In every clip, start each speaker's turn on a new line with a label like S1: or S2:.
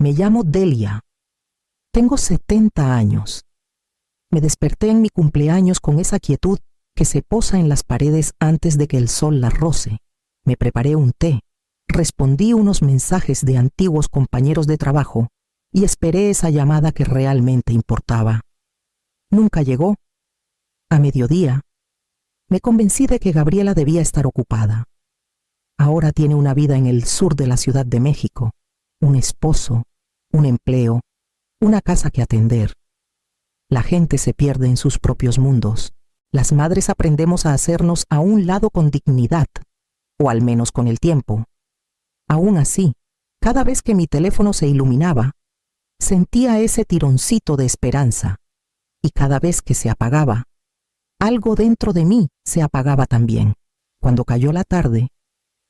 S1: Me llamo Delia. Tengo 70 años. Me desperté en mi cumpleaños con esa quietud que se posa en las paredes antes de que el sol las roce. Me preparé un té, respondí unos mensajes de antiguos compañeros de trabajo y esperé esa llamada que realmente importaba. Nunca llegó. A mediodía, me convencí de que Gabriela debía estar ocupada. Ahora tiene una vida en el sur de la Ciudad de México, un esposo, un empleo, una casa que atender. La gente se pierde en sus propios mundos. Las madres aprendemos a hacernos a un lado con dignidad, o al menos con el tiempo. Aún así, cada vez que mi teléfono se iluminaba, sentía ese tironcito de esperanza, y cada vez que se apagaba, algo dentro de mí se apagaba también. Cuando cayó la tarde,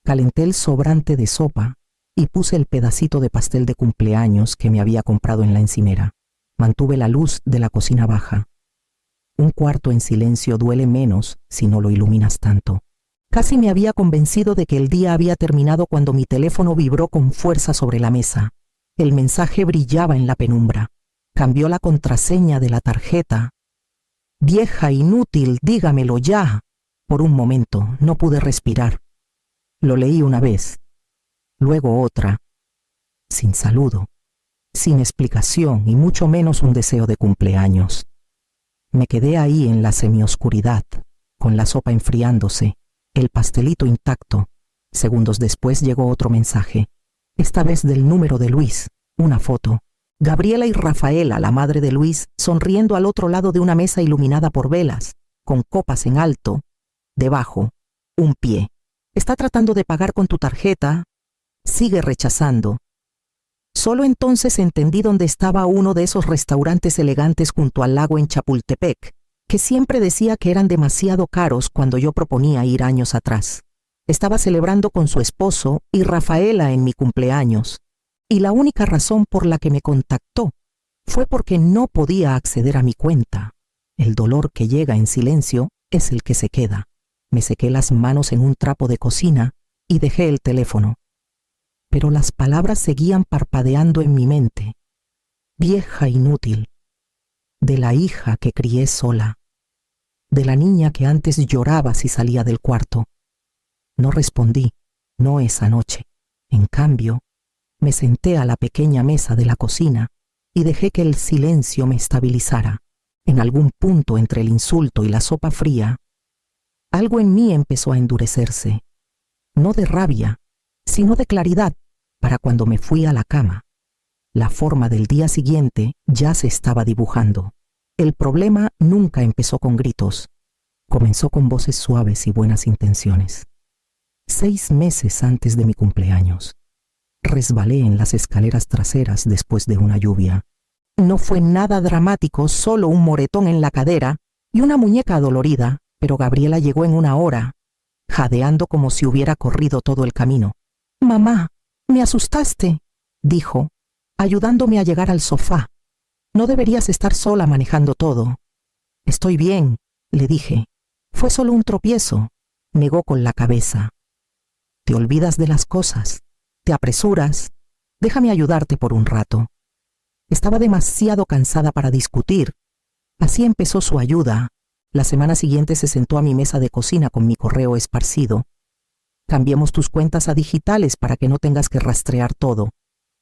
S1: calenté el sobrante de sopa y puse el pedacito de pastel de cumpleaños que me había comprado en la encimera. Mantuve la luz de la cocina baja. Un cuarto en silencio duele menos si no lo iluminas tanto. Casi me había convencido de que el día había terminado cuando mi teléfono vibró con fuerza sobre la mesa. El mensaje brillaba en la penumbra. Cambió la contraseña de la tarjeta. Vieja inútil, dígamelo ya. Por un momento no pude respirar. Lo leí una vez, luego otra, sin saludo, sin explicación y mucho menos un deseo de cumpleaños. Me quedé ahí en la semioscuridad, con la sopa enfriándose, el pastelito intacto. Segundos después llegó otro mensaje, esta vez del número de Luis, una foto. Gabriela y Rafaela, la madre de Luis, sonriendo al otro lado de una mesa iluminada por velas, con copas en alto. Debajo, un pie. Está tratando de pagar con tu tarjeta. Sigue rechazando. Solo entonces entendí dónde estaba uno de esos restaurantes elegantes junto al lago en Chapultepec, que siempre decía que eran demasiado caros cuando yo proponía ir años atrás. Estaba celebrando con su esposo y Rafaela en mi cumpleaños, y la única razón por la que me contactó fue porque no podía acceder a mi cuenta. El dolor que llega en silencio es el que se queda. Me sequé las manos en un trapo de cocina y dejé el teléfono. Pero las palabras seguían parpadeando en mi mente. Vieja inútil. De la hija que crié sola. De la niña que antes lloraba si salía del cuarto. No respondí, no esa noche. En cambio, me senté a la pequeña mesa de la cocina y dejé que el silencio me estabilizara. En algún punto entre el insulto y la sopa fría, algo en mí empezó a endurecerse. No de rabia, sino de claridad para cuando me fui a la cama. La forma del día siguiente ya se estaba dibujando. El problema nunca empezó con gritos. Comenzó con voces suaves y buenas intenciones. 6 meses antes de mi cumpleaños, resbalé en las escaleras traseras después de una lluvia. No fue nada dramático, solo un moretón en la cadera y una muñeca adolorida, pero Gabriela llegó en 1 hora, jadeando como si hubiera corrido todo el camino. «Mamá, me asustaste», dijo, ayudándome a llegar al sofá. «No deberías estar sola manejando todo». «Estoy bien», le dije. «Fue solo un tropiezo», negó con la cabeza. «Te olvidas de las cosas, te apresuras. Déjame ayudarte por un rato». Estaba demasiado cansada para discutir. Así empezó su ayuda. La semana siguiente se sentó a mi mesa de cocina con mi correo esparcido. «Cambiemos tus cuentas a digitales para que no tengas que rastrear todo»,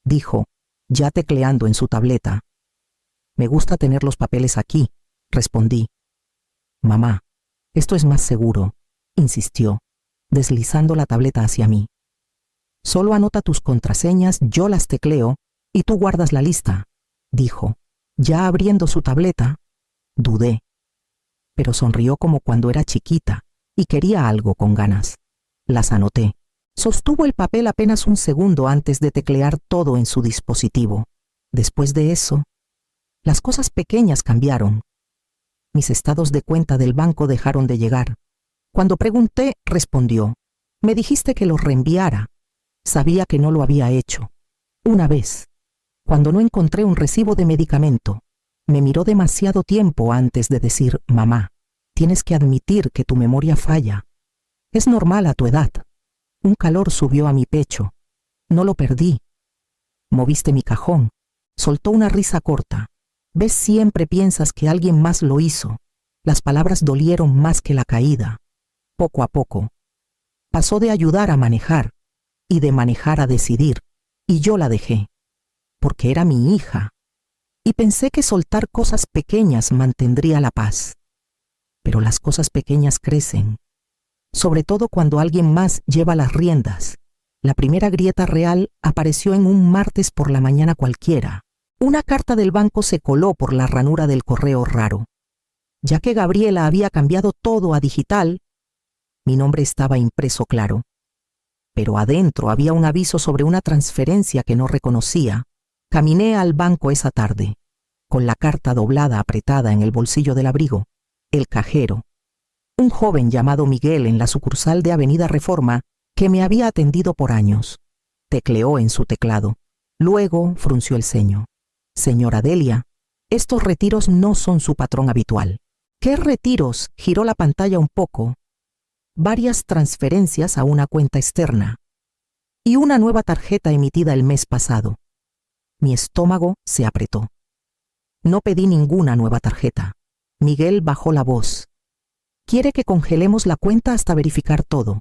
S1: dijo, ya tecleando en su tableta. «Me gusta tener los papeles aquí», respondí. «Mamá, esto es más seguro», insistió, deslizando la tableta hacia mí. «Solo anota tus contraseñas, yo las tecleo y tú guardas la lista», dijo, ya abriendo su tableta. Dudé, pero sonrió como cuando era chiquita y quería algo con ganas. Las anoté. Sostuvo el papel apenas un segundo antes de teclear todo en su dispositivo. Después de eso, las cosas pequeñas cambiaron. Mis estados de cuenta del banco dejaron de llegar. Cuando pregunté, respondió: «Me dijiste que los reenviara». Sabía que no lo había hecho. Una vez, cuando no encontré un recibo de medicamento, me miró demasiado tiempo antes de decir: «Mamá, tienes que admitir que tu memoria falla. Es normal a tu edad». Un calor subió a mi pecho. No lo perdí. Moviste mi cajón. Soltó una risa corta. ¿Ves? Siempre piensas que alguien más lo hizo. Las palabras dolieron más que la caída. Poco a poco. Pasó de ayudar a manejar y de manejar a decidir, y yo la dejé, porque era mi hija, y pensé que soltar cosas pequeñas mantendría la paz. Pero las cosas pequeñas crecen, sobre todo cuando alguien más lleva las riendas. La primera grieta real apareció en un martes por la mañana cualquiera. Una carta del banco se coló por la ranura del correo raro. Ya que Gabriela había cambiado todo a digital, mi nombre estaba impreso claro. Pero adentro había un aviso sobre una transferencia que no reconocía. Caminé al banco esa tarde, con la carta doblada apretada en el bolsillo del abrigo. El cajero, un joven llamado Miguel en la sucursal de Avenida Reforma, que me había atendido por años, tecleó en su teclado. Luego frunció el ceño. Señora Delia, estos retiros no son su patrón habitual. ¿Qué retiros? Giró la pantalla un poco. Varias transferencias a una cuenta externa y una nueva tarjeta emitida el mes pasado. Mi estómago se apretó. No pedí ninguna nueva tarjeta. Miguel bajó la voz. ¿Quiere que congelemos la cuenta hasta verificar todo?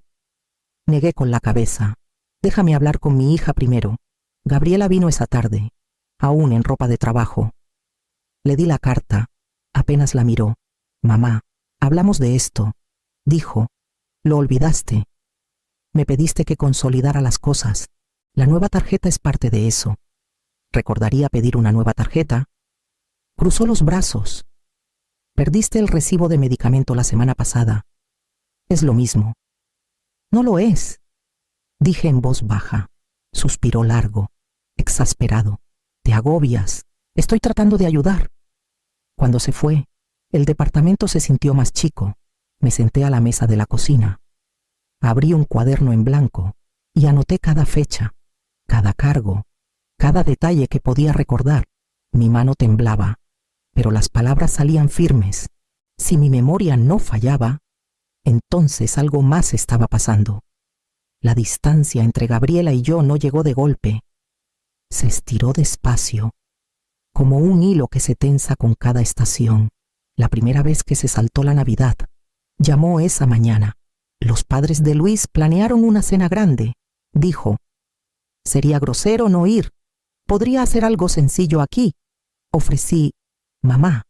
S1: Negué con la cabeza. Déjame hablar con mi hija primero. Gabriela vino esa tarde, aún en ropa de trabajo. Le di la carta. Apenas la miró. Mamá, hablamos de esto, dijo. Lo olvidaste. Me pediste que consolidara las cosas. La nueva tarjeta es parte de eso. ¿Recordaría pedir una nueva tarjeta? Cruzó los brazos. Perdiste el recibo de medicamento la semana pasada. Es lo mismo. No lo es, dije en voz baja. Suspiró largo, exasperado. Te agobias. Estoy tratando de ayudar. Cuando se fue, el departamento se sintió más chico. Me senté a la mesa de la cocina. Abrí un cuaderno en blanco y anoté cada fecha, cada cargo, cada detalle que podía recordar. Mi mano temblaba, pero las palabras salían firmes. Si mi memoria no fallaba, entonces algo más estaba pasando. La distancia entre Gabriela y yo no llegó de golpe. Se estiró despacio, como un hilo que se tensa con cada estación. La primera vez que se saltó la Navidad, llamó esa mañana. Los padres de Luis planearon una cena grande. Dijo, sería grosero no ir. Podría hacer algo sencillo aquí. Ofrecí, mamá,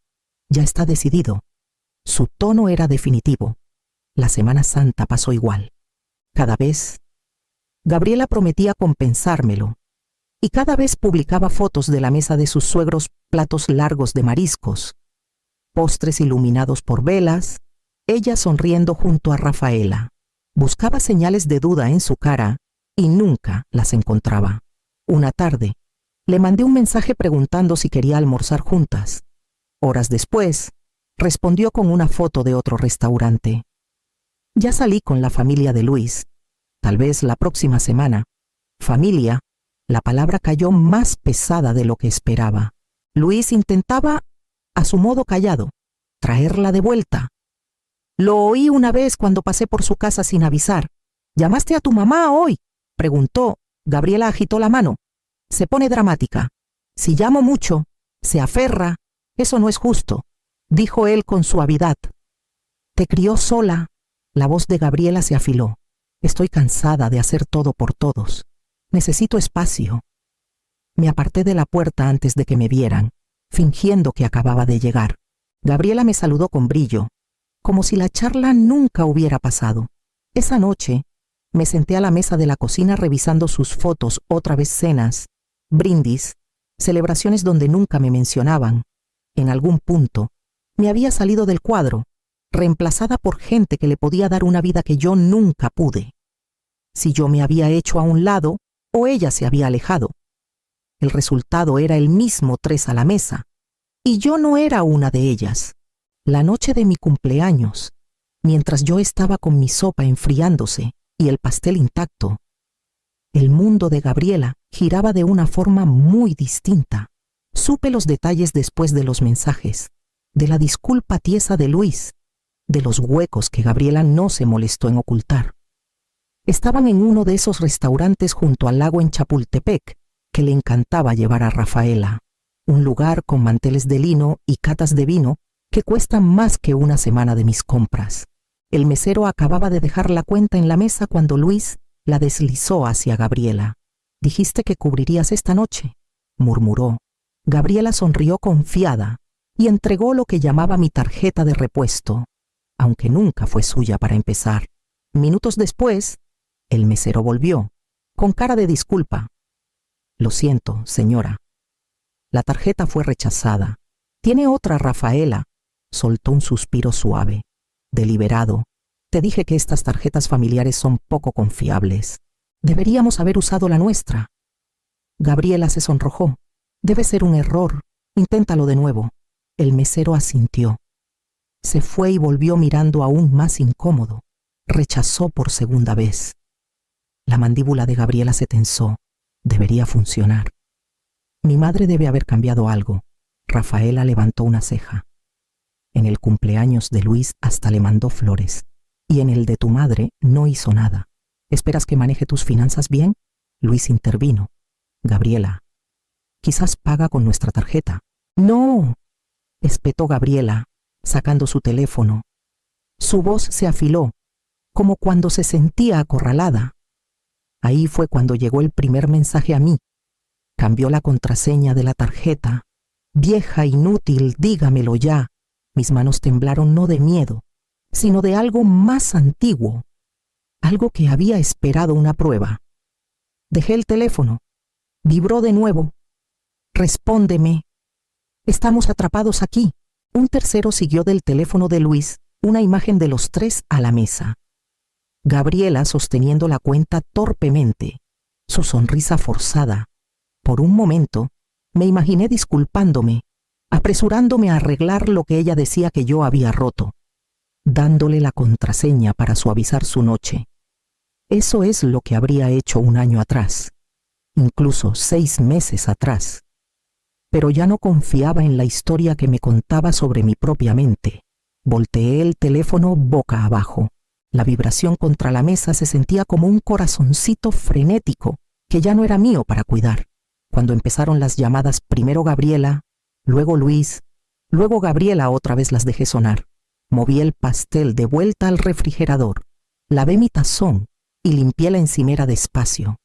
S1: ya está decidido. Su tono era definitivo. La Semana Santa pasó igual. Cada vez, Gabriela prometía compensármelo. Y cada vez publicaba fotos de la mesa de sus suegros, platos largos de mariscos, postres iluminados por velas, ella sonriendo junto a Rafaela. Buscaba señales de duda en su cara y nunca las encontraba. Una tarde, le mandé un mensaje preguntando si quería almorzar juntas. Horas después, respondió con una foto de otro restaurante. Ya salí con la familia de Luis. Tal vez la próxima semana. Familia, la palabra cayó más pesada de lo que esperaba. Luis intentaba, a su modo callado, traerla de vuelta. Lo oí una vez cuando pasé por su casa sin avisar. ¿Llamaste a tu mamá hoy?, preguntó. Gabriela agitó la mano. Se pone dramática. Si llamo mucho, se aferra. Eso no es justo, dijo él con suavidad. ¿Te crió sola? La voz de Gabriela se afiló. Estoy cansada de hacer todo por todos. Necesito espacio. Me aparté de la puerta antes de que me vieran, fingiendo que acababa de llegar. Gabriela me saludó con brillo, como si la charla nunca hubiera pasado. Esa noche, me senté a la mesa de la cocina revisando sus fotos, otra vez cenas, brindis, celebraciones donde nunca me mencionaban. En algún punto, me había salido del cuadro, reemplazada por gente que le podía dar una vida que yo nunca pude. Si yo me había hecho a un lado, o ella se había alejado. El resultado era el mismo, 3 a la mesa, y yo no era una de ellas. La noche de mi cumpleaños, mientras yo estaba con mi sopa enfriándose y el pastel intacto, el mundo de Gabriela giraba de una forma muy distinta. Supe los detalles después de los mensajes, de la disculpa tiesa de Luis, de los huecos que Gabriela no se molestó en ocultar. Estaban en uno de esos restaurantes junto al lago en Chapultepec, que le encantaba llevar a Rafaela, un lugar con manteles de lino y catas de vino que cuestan más que una semana de mis compras. El mesero acababa de dejar la cuenta en la mesa cuando Luis la deslizó hacia Gabriela. «Dijiste que cubrirías esta noche», murmuró. Gabriela sonrió confiada y entregó lo que llamaba mi tarjeta de repuesto, aunque nunca fue suya para empezar. Minutos después, el mesero volvió, con cara de disculpa. «Lo siento, señora. La tarjeta fue rechazada. Tiene otra, Rafaela», soltó un suspiro suave. «Deliberado. Te dije que estas tarjetas familiares son poco confiables. Deberíamos haber usado la nuestra». Gabriela se sonrojó. «Debe ser un error. Inténtalo de nuevo». El mesero asintió. Se fue y volvió mirando aún más incómodo. Rechazó por segunda vez. La mandíbula de Gabriela se tensó. Debería funcionar. «Mi madre debe haber cambiado algo». Rafaela levantó una ceja. «En el cumpleaños de Luis hasta le mandó flores. Y en el de tu madre no hizo nada. ¿Esperas que maneje tus finanzas bien?». Luis intervino. «Gabriela, quizás paga con nuestra tarjeta». «No», espetó Gabriela, sacando su teléfono. Su voz se afiló, como cuando se sentía acorralada. Ahí fue cuando llegó el primer mensaje a mí. Cambió la contraseña de la tarjeta. «Vieja inútil, dígamelo ya». Mis manos temblaron no de miedo, sino de algo más antiguo, algo que había esperado una prueba. Dejé el teléfono. Vibró de nuevo. «Respóndeme. Estamos atrapados aquí». Un tercero siguió del teléfono de Luis una imagen de los tres a la mesa. Gabriela sosteniendo la cuenta torpemente, su sonrisa forzada. Por un momento, me imaginé disculpándome, apresurándome a arreglar lo que ella decía que yo había roto, dándole la contraseña para suavizar su noche. Eso es lo que habría hecho un año atrás, incluso 6 meses atrás. Pero ya no confiaba en la historia que me contaba sobre mi propia mente. Volteé el teléfono boca abajo. La vibración contra la mesa se sentía como un corazoncito frenético que ya no era mío para cuidar. Cuando empezaron las llamadas, primero Gabriela, luego Luis, luego Gabriela, otra vez las dejé sonar. Moví el pastel de vuelta al refrigerador, lavé mi tazón y limpié la encimera despacio,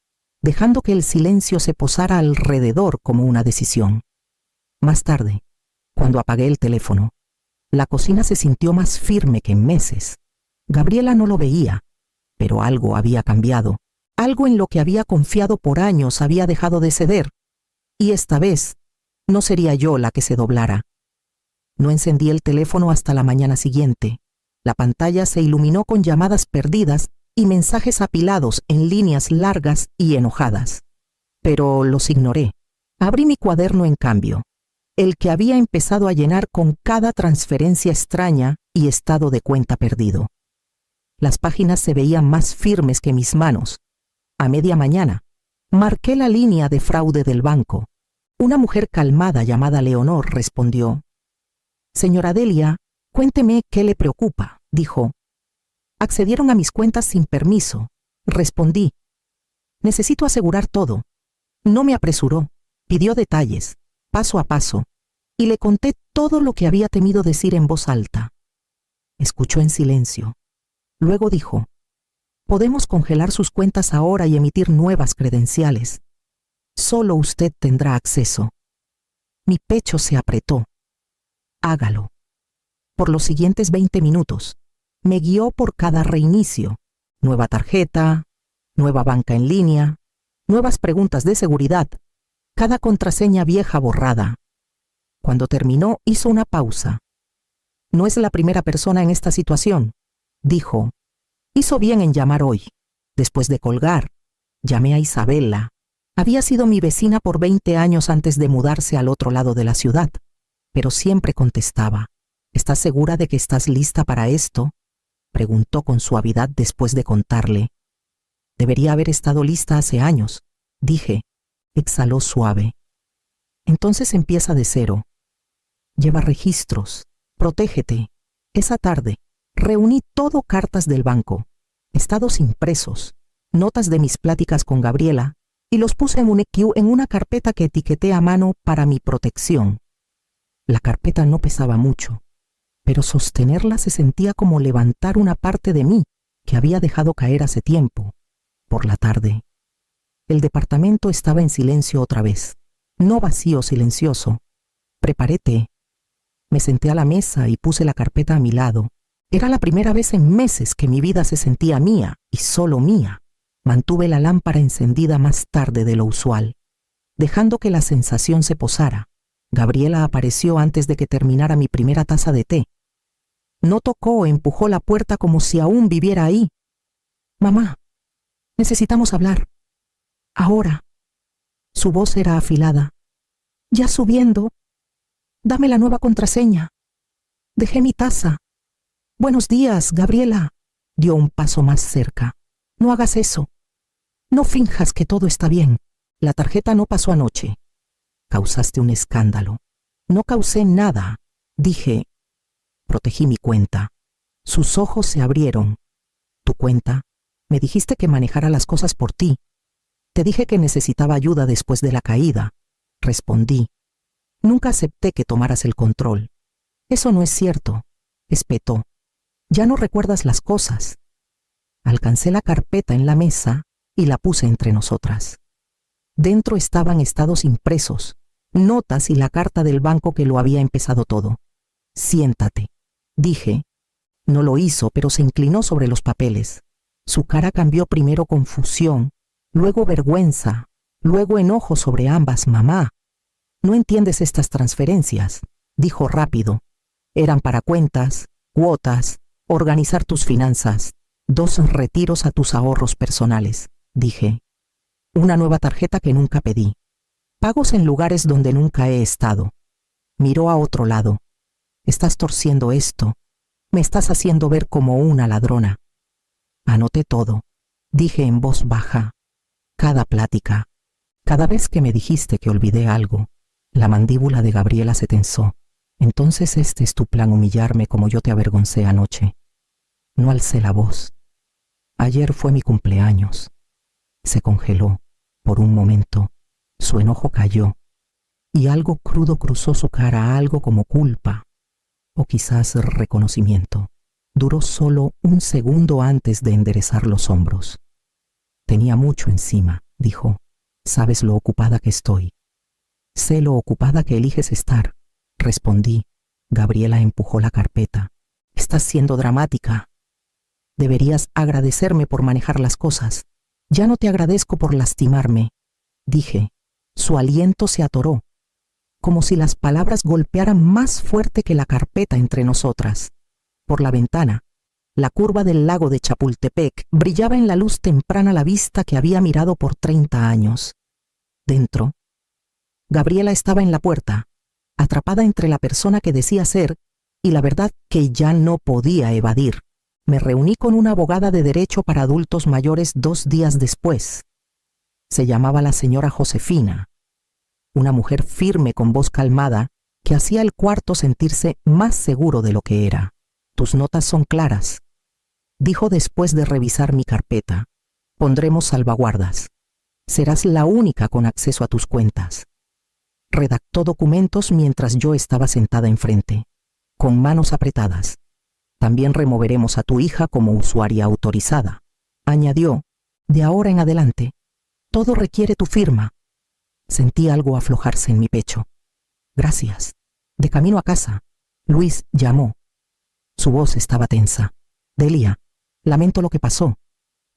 S1: dejando que el silencio se posara alrededor como una decisión. Más tarde, cuando apagué el teléfono, la cocina se sintió más firme que en meses. Gabriela no lo veía, pero algo había cambiado. Algo en lo que había confiado por años había dejado de ceder. Y esta vez, no sería yo la que se doblara. No encendí el teléfono hasta la mañana siguiente. La pantalla se iluminó con llamadas perdidas y mensajes apilados en líneas largas y enojadas. Pero los ignoré. Abrí mi cuaderno en cambio, el que había empezado a llenar con cada transferencia extraña y estado de cuenta perdido. Las páginas se veían más firmes que mis manos. A media mañana, marqué la línea de fraude del banco. Una mujer calmada llamada Leonor respondió. «Señora Delia, cuénteme qué le preocupa», dijo. «Accedieron a mis cuentas sin permiso», respondí. «Necesito asegurar todo». No me apresuró, pidió detalles, paso a paso, y le conté todo lo que había temido decir en voz alta. Escuchó en silencio. Luego dijo, «Podemos congelar sus cuentas ahora y emitir nuevas credenciales. Solo usted tendrá acceso». Mi pecho se apretó. «Hágalo». Por los siguientes 20 minutos, me guió por cada reinicio. Nueva tarjeta, nueva banca en línea, nuevas preguntas de seguridad, cada contraseña vieja borrada. Cuando terminó, hizo una pausa. «No es la primera persona en esta situación», dijo. «Hizo bien en llamar hoy». Después de colgar, llamé a Isabela. Había sido mi vecina por 20 años antes de mudarse al otro lado de la ciudad, pero siempre contestaba. «¿Estás segura de que estás lista para esto?», preguntó con suavidad después de contarle. «Debería haber estado lista hace años», dije. Exhaló suave. «Entonces empieza de cero. Lleva registros. Protégete». Esa tarde, reuní todo cartas del banco, estados impresos, notas de mis pláticas con Gabriela y los puse en un EQ en una carpeta que etiqueté a mano para mi protección. La carpeta no pesaba mucho, pero sostenerla se sentía como levantar una parte de mí que había dejado caer hace tiempo. Por la tarde, el departamento estaba en silencio otra vez, no vacío, silencioso. Preparé té. Me senté a la mesa y puse la carpeta a mi lado. Era la primera vez en meses que mi vida se sentía mía y solo mía. Mantuve la lámpara encendida más tarde de lo usual, dejando que la sensación se posara. Gabriela apareció antes de que terminara mi primera taza de té. No tocó o empujó la puerta como si aún viviera ahí. «Mamá, necesitamos hablar. Ahora». Su voz era afilada. «Ya subiendo. Dame la nueva contraseña. Dejé mi taza». «Buenos días, Gabriela». Dio un paso más cerca. «No hagas eso. No finjas que todo está bien. La tarjeta no pasó anoche. Causaste un escándalo». «No causé nada», dije. «Protegí mi cuenta». Sus ojos se abrieron. «¿Tu cuenta? Me dijiste que manejara las cosas por ti. Te dije que necesitaba ayuda después de la caída». Respondí. «Nunca acepté que tomaras el control». «Eso no es cierto», espetó. «Ya no recuerdas las cosas». Alcancé la carpeta en la mesa y la puse entre nosotras. Dentro estaban estados impresos, notas y la carta del banco que lo había empezado todo. «Siéntate», dije. No lo hizo, pero se inclinó sobre los papeles. Su cara cambió primero confusión, luego vergüenza, luego enojo sobre ambas. «Mamá, no entiendes estas transferencias», dijo rápido. «Eran para cuentas, cuotas, organizar tus finanzas, 2 retiros a tus ahorros personales», dije. «Una nueva tarjeta que nunca pedí. Pagos en lugares donde nunca he estado». Miró a otro lado. «Estás torciendo esto. Me estás haciendo ver como una ladrona». Anoté todo, dije en voz baja. Cada plática. Cada vez que me dijiste que olvidé algo, la mandíbula de Gabriela se tensó. «Entonces este es tu plan, humillarme como yo te avergoncé anoche». No alcé la voz. «Ayer fue mi cumpleaños». Se congeló. Por un momento, su enojo cayó, y algo crudo cruzó su cara, algo como culpa, o quizás reconocimiento. Duró solo un segundo antes de enderezar los hombros. «Tenía mucho encima», dijo. «Sabes lo ocupada que estoy». «Sé lo ocupada que eliges estar», respondí. Gabriela empujó la carpeta. «Estás siendo dramática. Deberías agradecerme por manejar las cosas». «Ya no te agradezco por lastimarme», dije. Su aliento se atoró, como si las palabras golpearan más fuerte que la carpeta entre nosotras. Por la ventana, la curva del lago de Chapultepec brillaba en la luz temprana la vista que había mirado por 30 años. Dentro, Gabriela estaba en la puerta, atrapada entre la persona que decía ser y la verdad que ya no podía evadir. Me reuní con una abogada de derecho para adultos mayores 2 días después. Se llamaba la señora Josefina, una mujer firme con voz calmada que hacía el cuarto sentirse más seguro de lo que era. «Tus notas son claras», dijo después de revisar mi carpeta. «Pondremos salvaguardas. Serás la única con acceso a tus cuentas». Redactó documentos mientras yo estaba sentada enfrente, con manos apretadas. «También removeremos a tu hija como usuaria autorizada», añadió. «De ahora en adelante, todo requiere tu firma». Sentí algo aflojarse en mi pecho. «Gracias». De camino a casa, Luis llamó. Su voz estaba tensa. «Delia, lamento lo que pasó.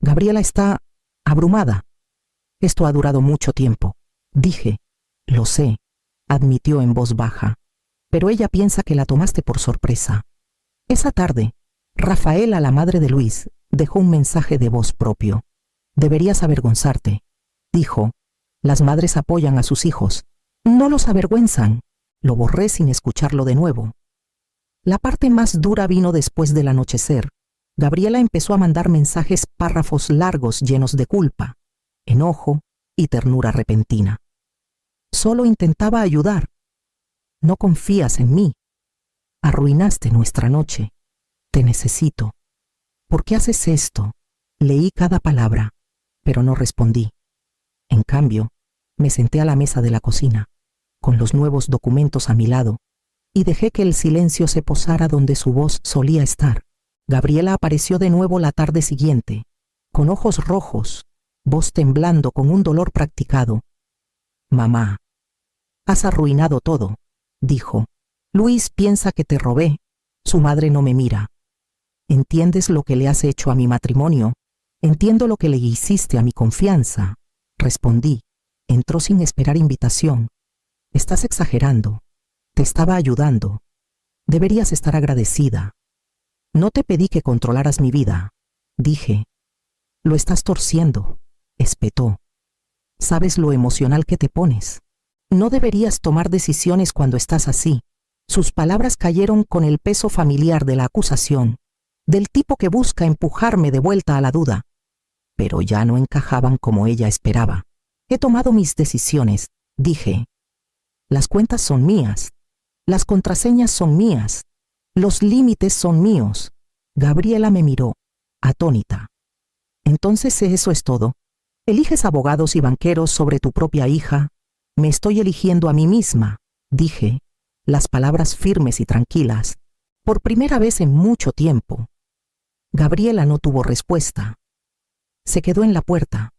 S1: Gabriela está abrumada». «Esto ha durado mucho tiempo», dije. «Lo sé», admitió en voz baja, «pero ella piensa que la tomaste por sorpresa». Esa tarde, Rafaela, la madre de Luis, dejó un mensaje de voz propio. «Deberías avergonzarte», dijo. «Las madres apoyan a sus hijos. No los avergüenzan». Lo borré sin escucharlo de nuevo. La parte más dura vino después del anochecer. Gabriela empezó a mandar mensajes, párrafos largos llenos de culpa, enojo y ternura repentina. Solo intentaba ayudar. «No confías en mí. Arruinaste nuestra noche. Te necesito. ¿Por qué haces esto?». Leí cada palabra, pero no respondí. En cambio, me senté a la mesa de la cocina, con los nuevos documentos a mi lado, y dejé que el silencio se posara donde su voz solía estar. Gabriela apareció de nuevo la tarde siguiente, con ojos rojos, voz temblando con un dolor practicado. «Mamá, has arruinado todo», dijo. «Luis piensa que te robé. Su madre no me mira. ¿Entiendes lo que le has hecho a mi matrimonio? Entiendo lo que le hiciste a mi confianza», respondí. Entró sin esperar invitación. «Estás exagerando. Te estaba ayudando. Deberías estar agradecida. No te pedí que controlaras mi vida», dije. «Lo estás torciendo», espetó. «Sabes lo emocional que te pones. No deberías tomar decisiones cuando estás así». Sus palabras cayeron con el peso familiar de la acusación, del tipo que busca empujarme de vuelta a la duda. Pero ya no encajaban como ella esperaba. «He tomado mis decisiones», dije. «Las cuentas son mías. Las contraseñas son mías. Los límites son míos». Gabriela me miró, atónita. «Entonces eso es todo. ¿Eliges abogados y banqueros sobre tu propia hija?» «Me estoy eligiendo a mí misma», dije, las palabras firmes y tranquilas, por primera vez en mucho tiempo. Gabriela no tuvo respuesta. Se quedó en la puerta,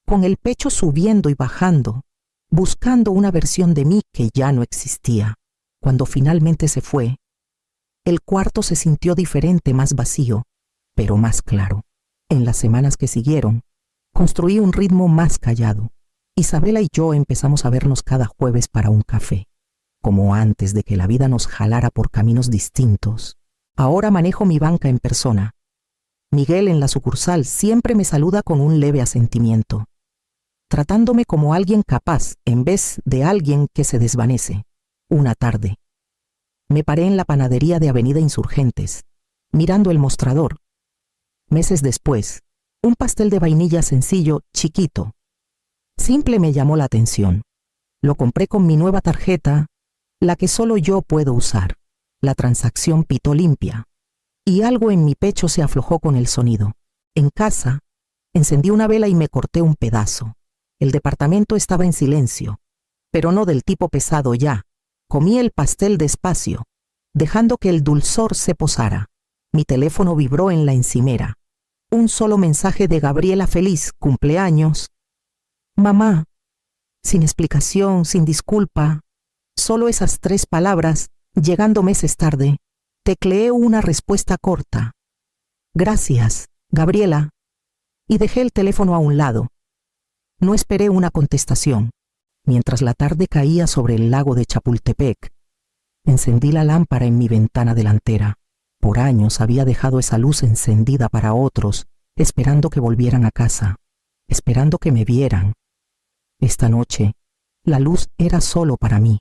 S1: con el pecho subiendo y bajando, buscando una versión de mí que ya no existía. Cuando finalmente se fue, el cuarto se sintió diferente, más vacío, pero más claro. En las semanas que siguieron, construí un ritmo más callado. Isabela y yo empezamos a vernos cada jueves para un café, como antes de que la vida nos jalara por caminos distintos. Ahora manejo mi banca en persona. Miguel en la sucursal siempre me saluda con un leve asentimiento, tratándome como alguien capaz en vez de alguien que se desvanece. Una tarde, me paré en la panadería de Avenida Insurgentes, mirando el mostrador. Meses después, un pastel de vainilla sencillo, chiquito. Simple me llamó la atención. Lo compré con mi nueva tarjeta, la que solo yo puedo usar. La transacción pitó limpia, y algo en mi pecho se aflojó con el sonido. En casa, encendí una vela y me corté un pedazo. El departamento estaba en silencio, pero no del tipo pesado ya. Comí el pastel despacio, dejando que el dulzor se posara. Mi teléfono vibró en la encimera. Un solo mensaje de Gabriela: «Feliz cumpleaños». «Mamá», sin explicación, sin disculpa, solo esas 3 palabras, llegando meses tarde. Tecleé una respuesta corta: «Gracias, Gabriela», y dejé el teléfono a un lado. No esperé una contestación. Mientras la tarde caía sobre el lago de Chapultepec, encendí la lámpara en mi ventana delantera. Por años había dejado esa luz encendida para otros, esperando que volvieran a casa, esperando que me vieran. Esta noche, la luz era solo para mí.